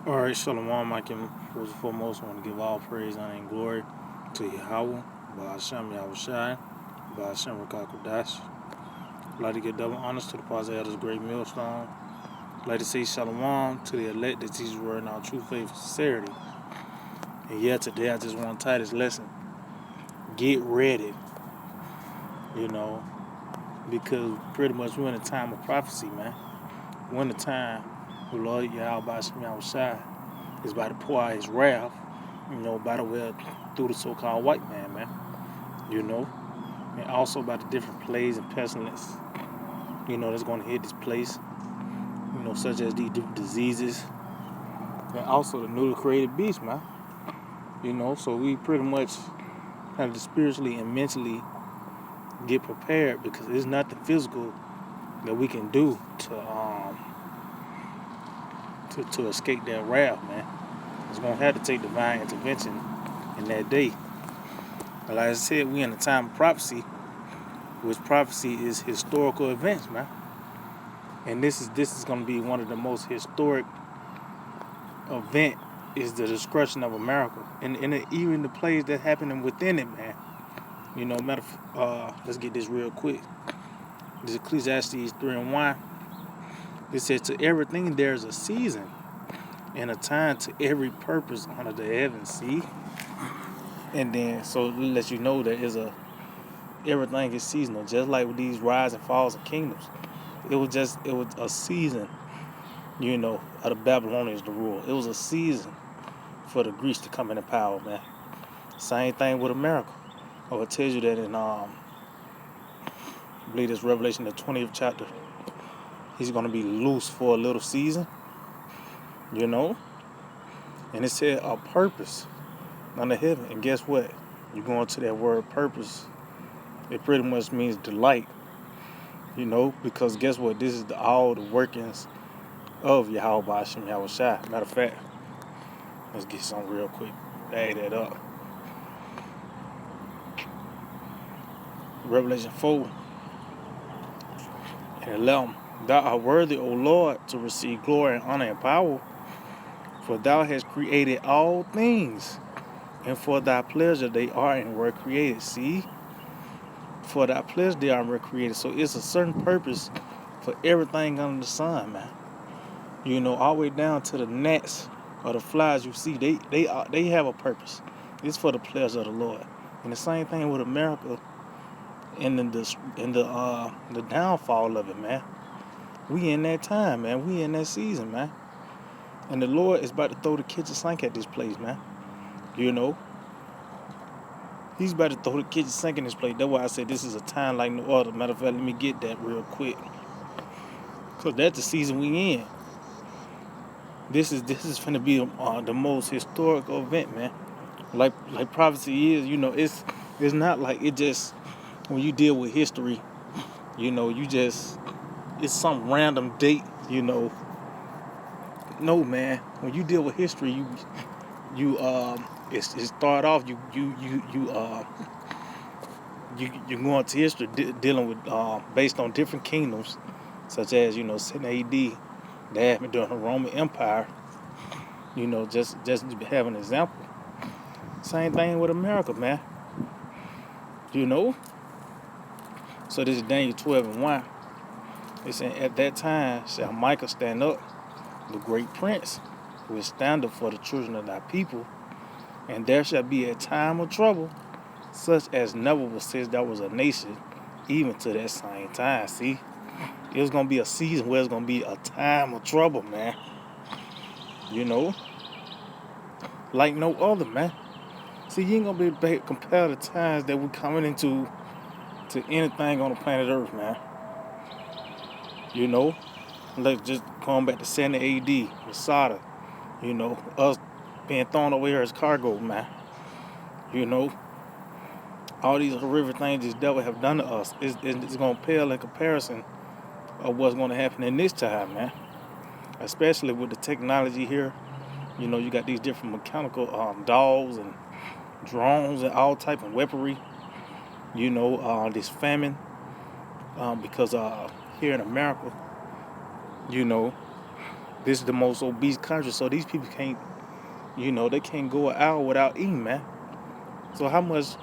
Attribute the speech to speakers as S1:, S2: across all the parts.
S1: All right, Shalom. I can first and foremost want to give all praise, honor, and glory to Yahweh, Ba'ashem Yahushai, Ba'ashem Rakakodash. I'd like to give double honors to the Pastor Elders Great Millstone. I'd like to say Shalom to the elect that teaches word in our true faith and sincerity. And yeah, today I just want to tie this lesson. Get ready, you know, because pretty much we're in a time of prophecy, man. We're in a time where Lord Yahweh Ba'ashem Yahushai is about to pour out his wrath, by the way through the so-called white man, and also about the different plagues and pestilence, that's going to hit this place, such as these different diseases, and also the newly created beast, man. So we pretty much have to spiritually and mentally get prepared because there's nothing physical that we can do to escape that wrath, man. It's going to have to take divine intervention in that day. Like I said, we in a time of prophecy, which prophecy is historical events, man. And this is going to be one of the most historic event is the destruction of America, and even the plays that happening within it, man. Let's get this real quick. This Ecclesiastes 3:1. It says, "To everything there is a season, and a time to every purpose under the heavens." See, and then so it lets you know that everything is seasonal, just like with these rise and falls of kingdoms. It was a season, of the Babylonians to rule. It was a season for the Greeks to come into power, man. Same thing with America. It tells you that in I believe it's Revelation the 20th chapter. He's gonna be loose for a little season, and it said a purpose under heaven. And guess what? You go into that word purpose, it pretty much means delight. Because guess what? This is all the workings of Yahweh Ba'ashem Yahushai. Matter of fact, let's get something real quick. Add that up. Revelation 4 and 11. Thou art worthy, O Lord, to receive glory and honor and power, for thou hast created all things, and for thy pleasure they are and were created. See? For thy pleasure they are and were created. So it's a certain purpose for everything under the sun, man. All the way down to the gnats or the flies you see, they have a purpose. It's for the pleasure of the Lord. And the same thing with America and the downfall of it, man. We in that time, man. We in that season, man. And the Lord is about to throw the kitchen sink at this place, man. He's about to throw the kitchen sink in this place. That's why I said this is a time like no other. Matter of fact, let me get that real quick. Because that's the season we in. This is finna be the most historical event, man. Like prophecy is, it's not like it just, when you deal with history, it's some random date, No, man. When you deal with history, it start off you go into history dealing with based on different kingdoms, such as 7 A.D. that happened during the Roman Empire. Just to have an example. Same thing with America, man. So this is Daniel 12:1. It's saying, "At that time shall Michael stand up, the great prince, who is stand up for the children of thy people, and there shall be a time of trouble, such as never was since there was a nation, even to that same time." See, it was gonna be a season where it's gonna be a time of trouble, man. Like no other, man. See, you ain't gonna be able to compare the times that we're coming into to anything on the planet Earth, man. Like just going back to 70 A.D., Masada, us being thrown over here as cargo, man. All these horrific things this devil have done to us is going to pale in comparison of what's going to happen in this time, man. Especially with the technology here. You got these different mechanical dogs and drones and all type of weaponry. This famine, because here in America, This is the most obese country, so these people can't, they can't go an hour without eating, man. So how much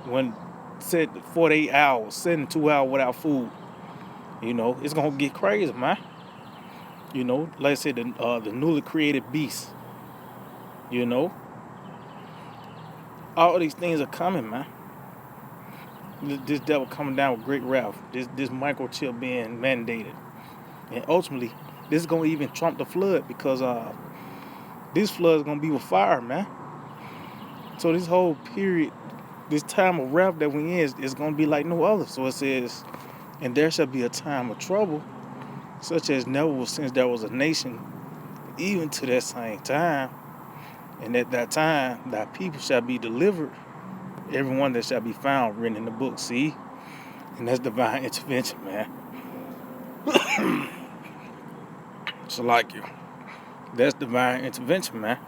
S1: when said 48 hours, 72 hours without food, it's gonna get crazy, man. Like I said, the newly created beast, you know, all these things are coming, man. This devil coming down with great wrath. This microchip being mandated, and ultimately, this is gonna even trump the flood because this flood is gonna be with fire, man. So this whole period, this time of wrath that we in is gonna be like no other. So it says, and there shall be a time of trouble, such as never was since there was a nation, even to that same time. And at that time, thy people shall be delivered, everyone that shall be found written in the book. See? And that's divine intervention, man. So like you. That's divine intervention, man.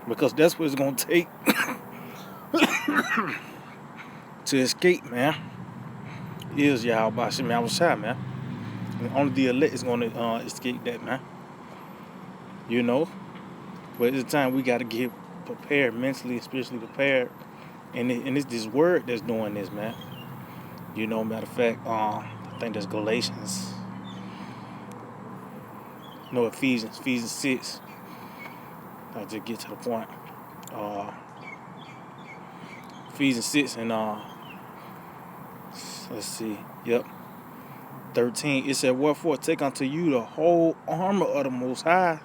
S1: Because that's what it's going to take to escape, man. Is Yahweh Hashem Yahushua, man. And only the elect is going to escape that, man. But it's the time we got to get prepared, mentally, spiritually prepared. And it's this word that's doing this, man. Matter of fact, I think that's Galatians. No, Ephesians 6. I'll just get to the point. Ephesians 6 and let's see. Yep. 13. It said, wherefore take unto you the whole armor of the Most High,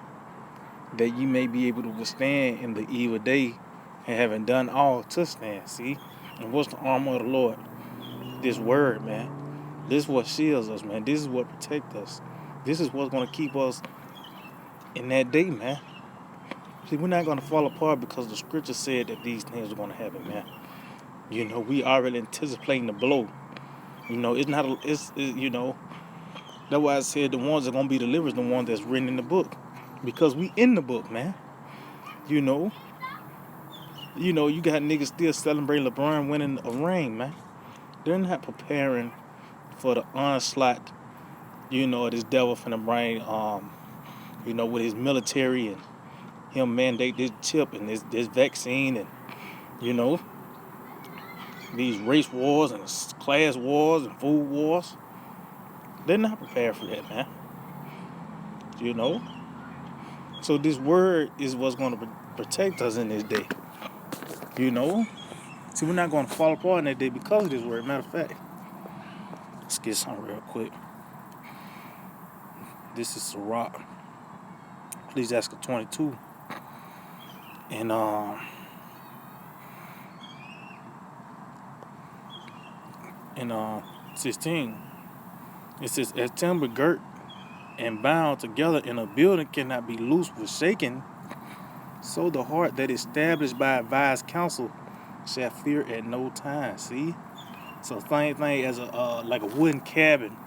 S1: that ye may be able to withstand in the evil day, and having done all to stand. See? And what's the armor of the Lord? This word, man. This is what shields us, man. This is what protects us. This is what's going to keep us in that day, man. See, we're not going to fall apart because the scripture said that these things are going to happen, man. We already anticipating the blow. It's not, that's why I said the ones that are going to be delivered is the ones that's written in the book. Because we in the book, man. You got niggas still celebrating LeBron winning a ring, man. They're not preparing for the onslaught, this devil finna bring, with his military and him mandate this chip and this vaccine and, these race wars and class wars and food wars. They're not prepared for that, man. So this word is what's going to protect us in this day. See, we're not going to fall apart in that day because of this word. Matter of fact, let's get something real quick. This is Sirach. Ecclesiastes 22. And 16. It says, as timber girt and bound together in a building cannot be loosed with shaking, so the heart that is established by advised counsel shall fear at no time. See? So same thing as like a wooden cabin,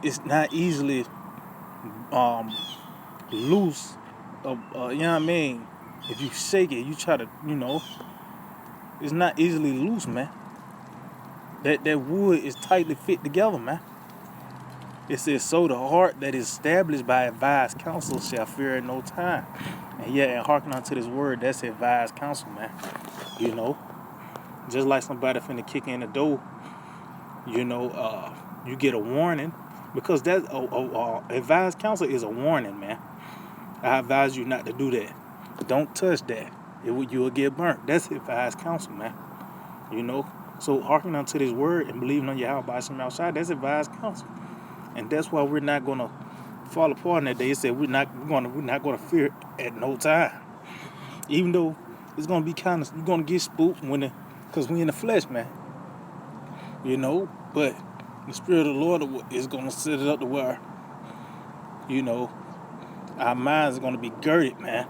S1: it's not easily loose. You know what I mean? If you shake it, you try to, it's not easily loose, man. That wood is tightly fit together, man. It says, so the heart that is established by advised counsel shall fear at no time. And and hearken unto this word, that's advised counsel, man. Just like somebody finna kick in the door, you get a warning, because that advised counsel is a warning, man. I advise you not to do that. Don't touch that. You will get burnt. That's advised counsel, man. So hearkening unto this word and believing on Yahweh by some outside, that's advised counsel. And that's why we're not gonna fall apart in that day. It said we're not gonna fear at no time. Even though it's gonna be you're gonna get spooked because we in the flesh, man. But the Spirit of the Lord is gonna set it up to where, our minds are gonna be girded, man.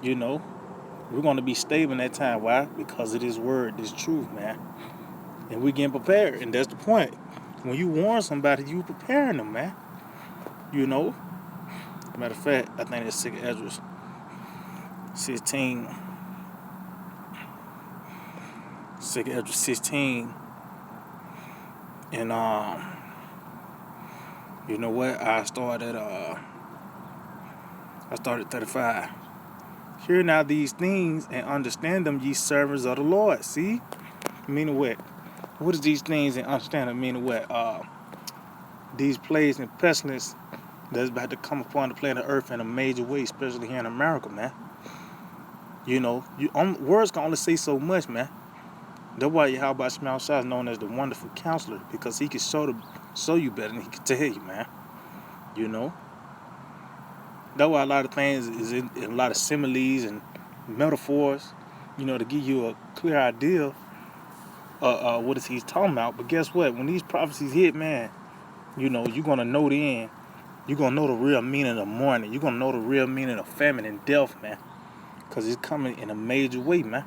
S1: We're gonna be stable in that time. Why? Because of this word, this truth, man. And we're getting prepared, and that's the point. When you warn somebody, you preparing them, man. Matter of fact, I think that's 2 Ezra 16. 2 Ezra 16. And You know what? I started 35. Hear now these things and understand them, ye servants of the Lord. See? Meaning what? What is these things and understand them? Meaning what? These plagues and pestilence that's about to come upon the planet Earth in a major way, especially here in America, man. You know, words can only say so much, man. That's why Yahweh Shema Shah is known as the wonderful counselor, because he can show you better than he can tell you, man. You know? That's why a lot of things is in a lot of similes and metaphors, you know, to give you a clear idea of what is he's talking about. But guess what? When these prophecies hit, man, you know, you're going to know the end. You're going to know the real meaning of mourning. You're going to know the real meaning of famine and death, man. Because it's coming in a major way, man.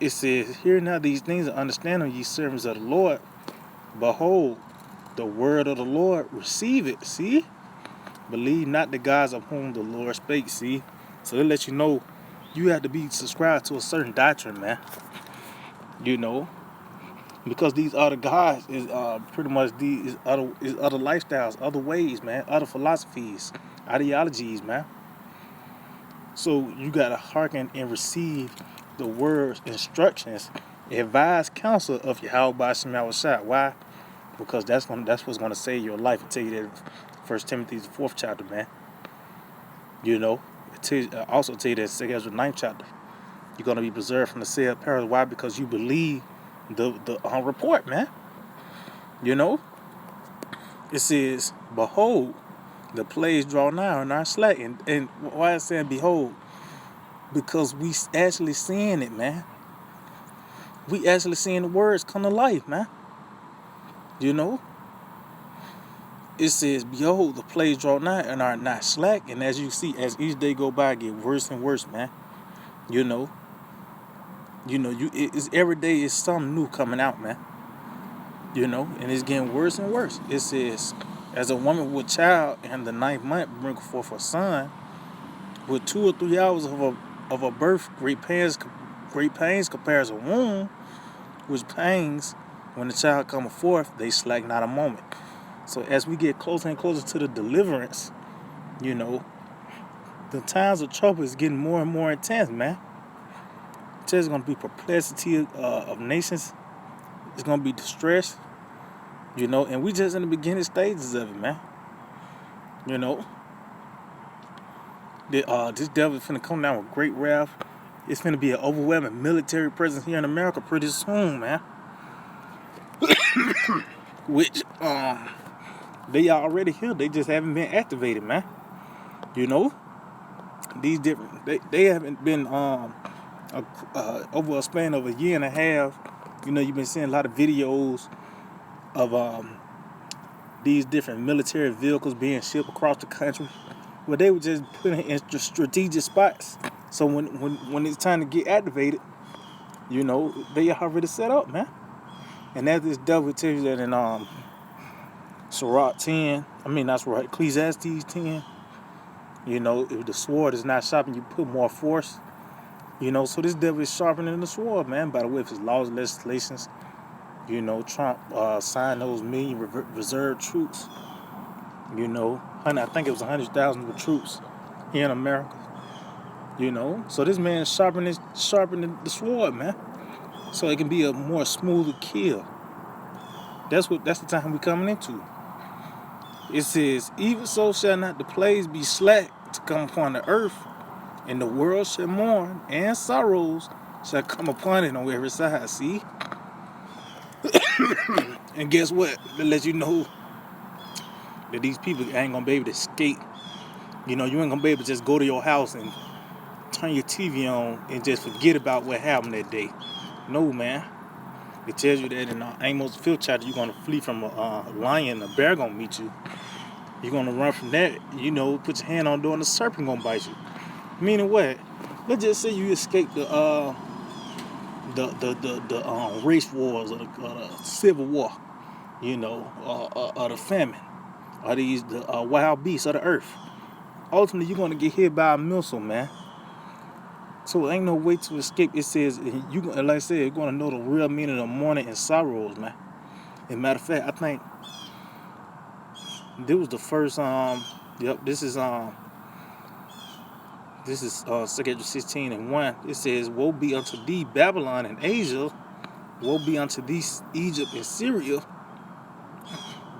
S1: It says, hear now these things and understand them, ye servants of the Lord. Behold, the word of the Lord, receive it. See? Believe not the gods of whom the Lord spake. See? So it lets you know you have to be subscribed to a certain doctrine, man. You know? Because these other gods is pretty much these other lifestyles, other ways, man, other philosophies, ideologies, man. So you gotta hearken and receive the words, instructions, advice, counsel of Yahweh Shema Shah. Why? Because that's what's gonna save your life. I tell you that in 1 Timothy the 4th chapter, man. You know, also tell you that in 2 Ezra 9th chapter. You're gonna be preserved from the sea of perils. Why? Because you believe the report, man. You know, it says, behold, the plagues draw nigh and are slack. And why is it saying behold? Because we actually seeing it, man. We actually seeing the words come to life, man. You know, it says, behold, the plagues draw nigh and are not slack. And as you see, as each day go by, get worse and worse, man. You know, it's every day is something new coming out, man. You know, and it's getting worse and worse. It says, as a woman with child in the 9th month bring forth a son, with 2 or 3 hours of a birth, great pains compares a womb, which pangs when the child cometh forth, they slack not a moment. So as we get closer and closer to the deliverance, you know, the times of trouble is getting more and more intense, man. There's going to be perplexity of nations. It's going to be distress, you know, and we just in the beginning stages of it, man. You know, this devil is finna come down with great wrath. It's finna be an overwhelming military presence here in America pretty soon, man. Which, they are already here. They just haven't been activated, man. You know, these different, they haven't been, over a span of a year and a half. You know, you've been seeing a lot of videos of these different military vehicles being shipped across the country, where they were just put in strategic spots. So when it's time to get activated, you know, they are already set up, man. And as this devil tells you that in Sirach 10, Ecclesiastes 10, you know, if the sword is not sharpened, you put more force. You know, so this devil is sharpening the sword, man, by the way of his laws and legislations. You know, Trump signed those million reserve troops. You know, I think it was 100,000 troops here in America. You know, so this man is sharpening the sword, man, so it can be a more smoother kill. That's the time we're coming into. It says, even so shall not the plagues be slack to come upon the earth, and the world shall mourn, and sorrows shall come upon it on every side. See? And guess what? That lets you know that these people ain't gonna be able to escape. You know, you ain't gonna be able to just go to your house and turn your TV on and just forget about what happened that day. No, man. It tells you that in Amos 5th chapter, you're gonna flee from a lion, a bear gonna meet you. You're gonna run from that. You know, put your hand on the door and the serpent gonna bite you. Meaning what? Let's just say you escape the race wars or the civil war, you know, or the famine, or the wild beasts of the earth. Ultimately, you're gonna get hit by a missile, man. So ain't no way to escape. It says like I said, you're gonna know the real meaning of mourning and sorrows, man. As a matter of fact, I think This was the first yep, this is 2 16 and 1. It says, woe be unto thee, Babylon and Asia, woe be unto thee, Egypt and Syria.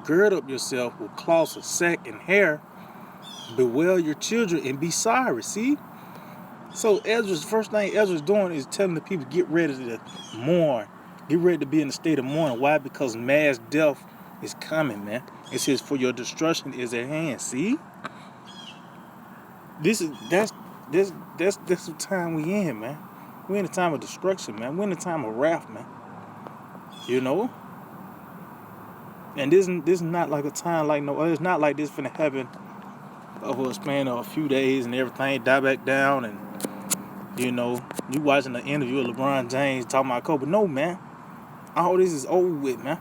S1: Gird up yourself with cloths of sack and hair, bewail your children and be sorry. See? So Ezra's first thing Ezra's doing is telling the people, get ready to mourn. Get ready to be in a state of mourning. Why? Because mass death is coming, man. It says, for your destruction is at hand. See? That's the time we in, man. We're in a time of destruction, man. We're in a time of wrath, man. You know? And this is not like a time like no, it's not like this finna happen over a span of a few days and everything die back down. And you know, you watching the interview of LeBron James talking about Kobe. No, man, all this is over with, man.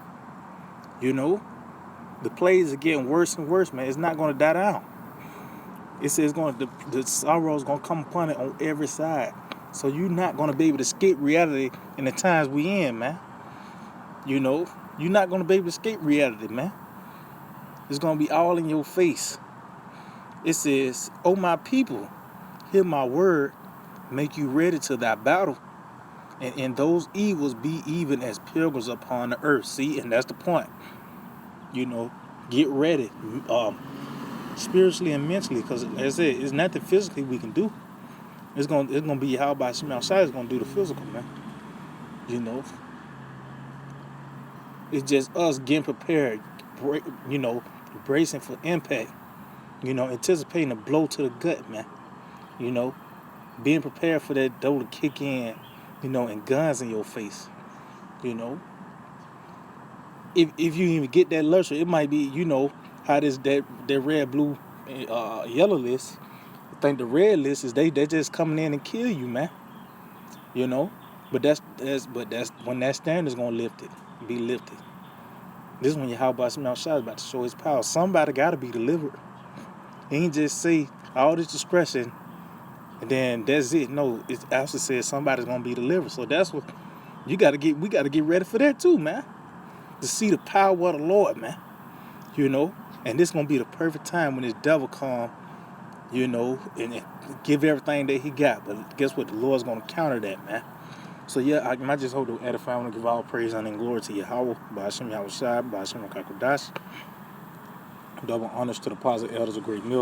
S1: You know, the plays are getting worse and worse, man. It's not gonna die down. It says the sorrow is gonna come upon it on every side. So you're not gonna be able to escape reality in the times we in, man. You know, you're not gonna be able to escape reality, man. It's gonna be all in your face. It says, "O my people, hear my word, make you ready to thy battle, and in those evils be even as pilgrims upon the earth." See, and that's the point. You know, get ready, spiritually and mentally, because as I said, it's nothing physically we can do. It's gonna be how by Shema outside is gonna do the physical, man. You know, it's just us getting prepared, you know, bracing for impact. You know, anticipating a blow to the gut, man. You know, being prepared for that door to kick in, you know, and guns in your face. You know, if you even get that luxury, it might be, you know, how that red, blue, yellow list. I think the red list is they just coming in and kill you, man. You know, but that's when that standard is gonna be lifted. This is when Yahweh Shema Shai is about to show his power. Somebody gotta be delivered. He ain't just say all this discretion and then that's it. No, it actually says somebody's gonna be delivered. So that's what we gotta get ready for that too, man. To see the power of the Lord, man. You know, and this gonna be the perfect time when this devil come, you know, and give everything that he got. But guess what? The Lord's gonna counter that, man. So yeah, I just hope to edify. I want to give all praise, honor, and glory to Yahweh, by Hashem Yahweh Shai, by Hashem Rakakodash. Double honors to the positive elders of Great Mill.